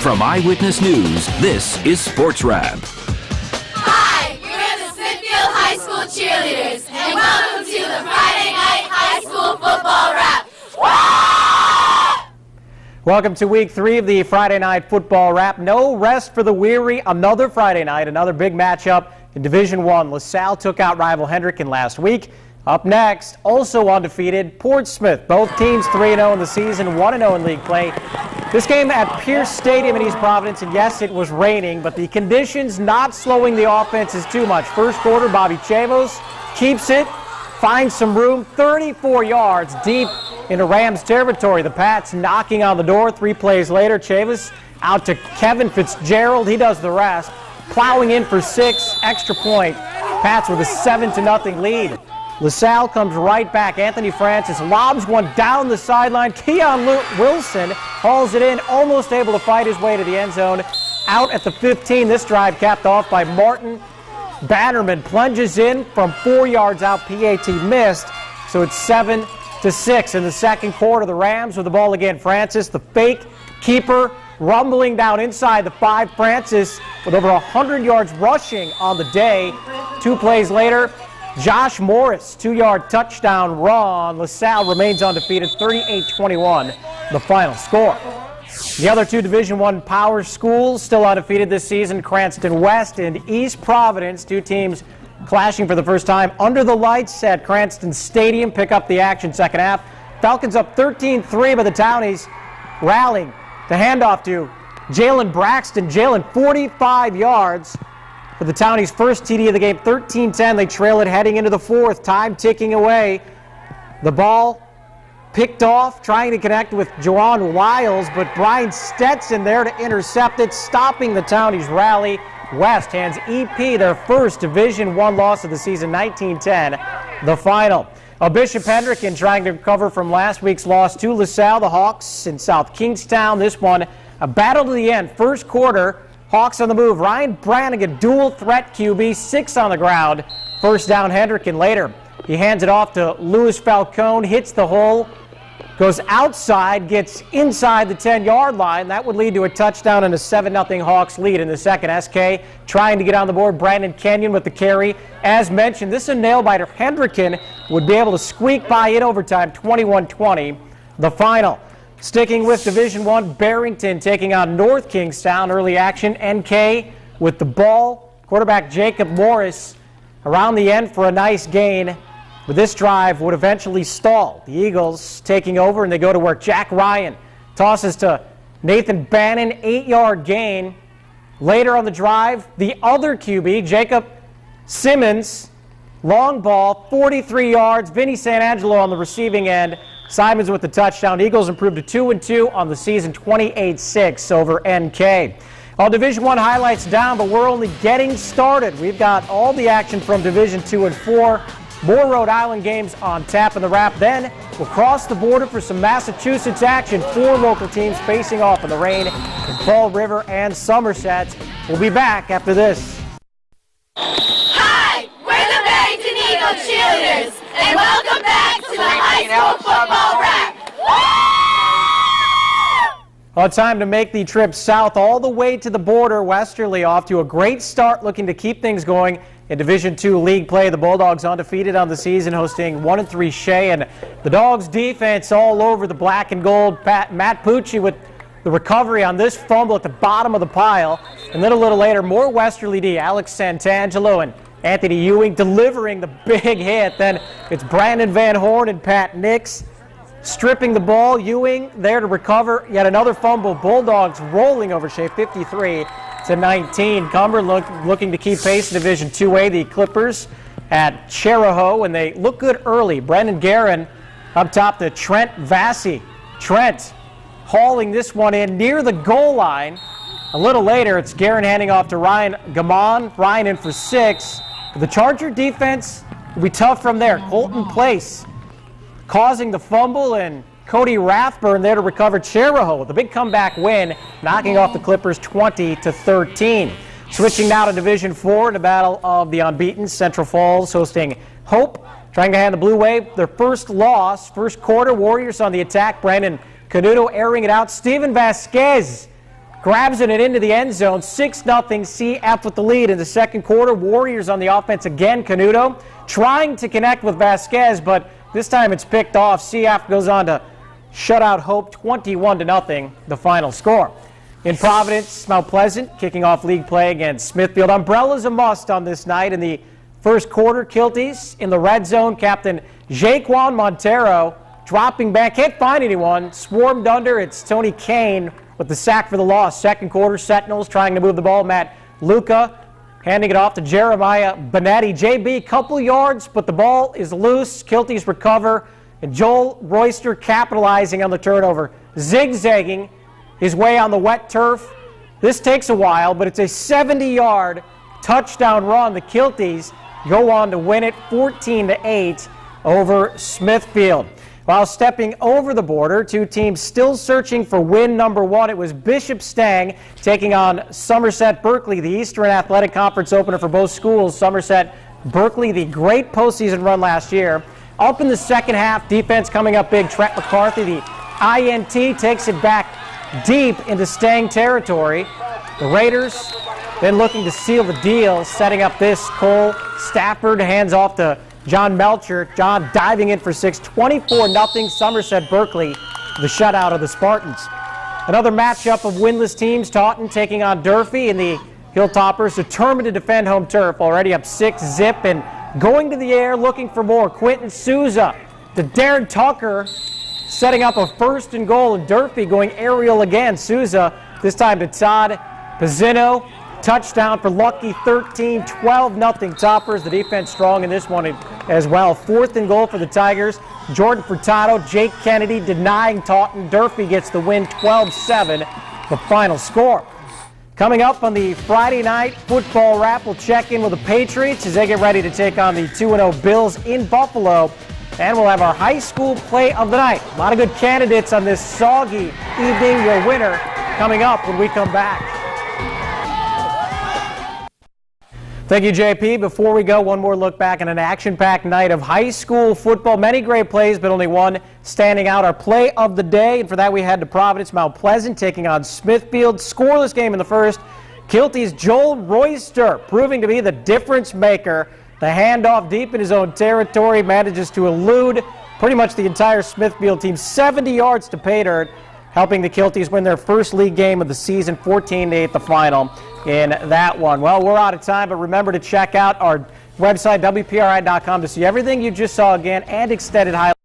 From Eyewitness News, this is Sports Wrap. Hi, we're the Smithfield High School cheerleaders, and welcome to the Friday Night High School Football Wrap. Welcome to week 3 of the Friday Night Football Wrap. No rest for the weary. Another Friday night, another big matchup in Division I. LaSalle took out rival Hendricken last week. Up next, also undefeated, Portsmouth. Both teams 3-0 in the season, 1-0 in league play. This game at Pierce Stadium in East Providence, and yes, it was raining, but the conditions not slowing the offenses too much. First quarter, Bobby Chavos keeps it, finds some room, 34 yards deep into Rams territory. The Pats knocking on the door. 3 plays later, Chavos out to Kevin Fitzgerald. He does the rest, plowing in for 6, extra point. Pats with a 7-0 lead. LaSalle comes right back. Anthony Francis lobs one down the sideline. Keon Wilson hauls it in, almost able to fight his way to the end zone. Out at the 15, this drive capped off by Martin Bannerman. Plunges in from 4 yards out. PAT missed, so it's 7-6 in the second quarter. The Rams with the ball again. Francis, the fake keeper, rumbling down inside the 5. Francis with over 100 yards rushing on the day. 2 plays later, Josh Morris, 2-yard touchdown run. LaSalle remains undefeated, 38-21, the final score. The other 2 Division I power schools still undefeated this season, Cranston West and East Providence. 2 teams clashing for the first time under the lights at Cranston Stadium. Pick up the action second half. Falcons up 13-3, but the Townies rallying. The handoff to Jalen Braxton. Jalen, 45 yards. For the Townies' first TD of the game, 13-10. They trail it heading into the 4th. Time ticking away. The ball picked off, trying to connect with Juwan Wiles, but Brian Stetson there to intercept it, stopping the Townies' rally. West hands EP their first Division I loss of the season, 19-10, the final. Bishop Hendricken trying to recover from last week's loss to LaSalle. The Hawks in South Kingstown. This one, a battle to the end. First quarter, Hawks on the move. Ryan Brannigan, dual threat QB, 6 on the ground. First down, Hendricken later. He hands it off to Louis Falcone, hits the hole, goes outside, gets inside the 10-yard line. That would lead to a touchdown and a 7-0 Hawks lead in the second. SK trying to get on the board. Brandon Kenyon with the carry. As mentioned, this is a nail-biter. Hendricken would be able to squeak by in overtime, 21-20, the final. Sticking with Division I, Barrington taking on North Kingstown. Early action, NK with the ball. Quarterback Jacob Morris around the end for a nice gain. But this drive would eventually stall. The Eagles taking over, and they go to work. Jack Ryan tosses to Nathan Bannon, 8-yard gain. Later on the drive, the other QB, Jacob Simmons, long ball, 43 yards. Vinny Santangelo on the receiving end. Simons with the touchdown. Eagles improved to 2-2 on the season, 28-6 over NK. All Division I highlights down, but we're only getting started. We've got all the action from Division II and 4. More Rhode Island games on tap in the wrap. Then we'll cross the border for some Massachusetts action. 4 local teams facing off in the rain in Fall River and Somerset. We'll be back after this. Hi, we're the Barrington Eagle cheerleaders, and welcome back to the High School Football Wrap. Well, time to make the trip south all the way to the border. Westerly off to a great start, looking to keep things going in Division II league play. The Bulldogs undefeated on the season, hosting 1-3 Shea, and the Dogs defense all over the black and gold. Matt Pucci with the recovery on this fumble at the bottom of the pile. And then a little later, more Westerly D. Alex Santangelo and Anthony Ewing delivering the big hit. Then it's Brandon Van Horn and Pat Nix stripping the ball. Ewing there to recover. Yet another fumble. Bulldogs rolling over Shea, 53-19. Cumberland looking to keep pace in Division IIA. The Clippers at Cheraho, and they look good early. Brendan Guerin up top to Trent Vassy. Trent hauling this one in near the goal line. A little later, it's Guerin handing off to Ryan Gamon. Ryan in for 6. The Charger defense will be tough from there. Colton Place causing the fumble, and Cody Rathburn there to recover. Cheraho with a big comeback win, knocking off the Clippers 20-13. Switching now to Division IV in the battle of the unbeaten. Central Falls hosting Hope, trying to hand the Blue Wave their first loss. First quarter, Warriors on the attack. Brandon Canuto airing it out. Steven Vasquez grabs it and into the end zone. 6-0 CF with the lead in the second quarter. Warriors on the offense again. Canuto trying to connect with Vasquez, but this time it's picked off. CF goes on to shut out Hope 21-0, the final score. In Providence, Mount Pleasant kicking off league play against Smithfield. Umbrellas a must on this night in the first quarter. Kilties in the red zone. Captain Jaquan Montero dropping back. Can't find anyone. Swarmed under. It's Tony Kane with the sack for the loss. Second quarter, Sentinels trying to move the ball. Matt Luca handing it off to Jeremiah Benetti. JB, couple yards, but the ball is loose. Kilties recover. And Joel Royster capitalizing on the turnover. Zigzagging his way on the wet turf. This takes a while, but it's a 70-yard touchdown run. The Kilties go on to win it 14-8 over Smithfield. While stepping over the border, two teams still searching for win number one. It was Bishop Stang taking on Somerset-Berkely, the Eastern Athletic Conference opener for both schools. Somerset-Berkely, the great postseason run last year. Up in the second half, defense coming up big. Trent McCarthy, the INT, takes it back deep into Stang territory. The Raiders then looking to seal the deal, setting up this. Cole Stafford hands off to John Melcher. John diving in for 6. 24-0 Somerset-Berkely, the shutout of the Spartans. Another matchup of winless teams. Taunton taking on Durfee, and the Hilltoppers determined to defend home turf. Already up 6-0 and going to the air looking for more. Quentin Souza to Darren Tucker, setting up a 1st and goal, and Durfee going aerial again. Souza this time to Todd Pizzino. Touchdown for Lucky. 13, 12-0 Toppers. The defense strong in this one as well. 4th and goal for the Tigers. Jordan Furtado, Jake Kennedy denying Taunton. Durfee gets the win, 12-7, the final score. Coming up on the Friday night football wrap, we'll check in with the Patriots as they get ready to take on the 2-0 Bills in Buffalo. And we'll have our high school play of the night. A lot of good candidates on this soggy evening. Your winner coming up when we come back. Thank you, JP. Before we go, one more look back on an action-packed night of high school football. Many great plays, but only one standing out. Our play of the day, and for that we head to Providence. Mount Pleasant taking on Smithfield. Scoreless game in the first. Kilty's Joel Royster proving to be the difference maker. The handoff deep in his own territory, manages to elude pretty much the entire Smithfield team. 70 yards to pay dirt, helping the Kilties win their first league game of the season, 14-8 the final in that one. Well, we're out of time, but remember to check out our website, WPRI.com, to see everything you just saw again and extended highlights.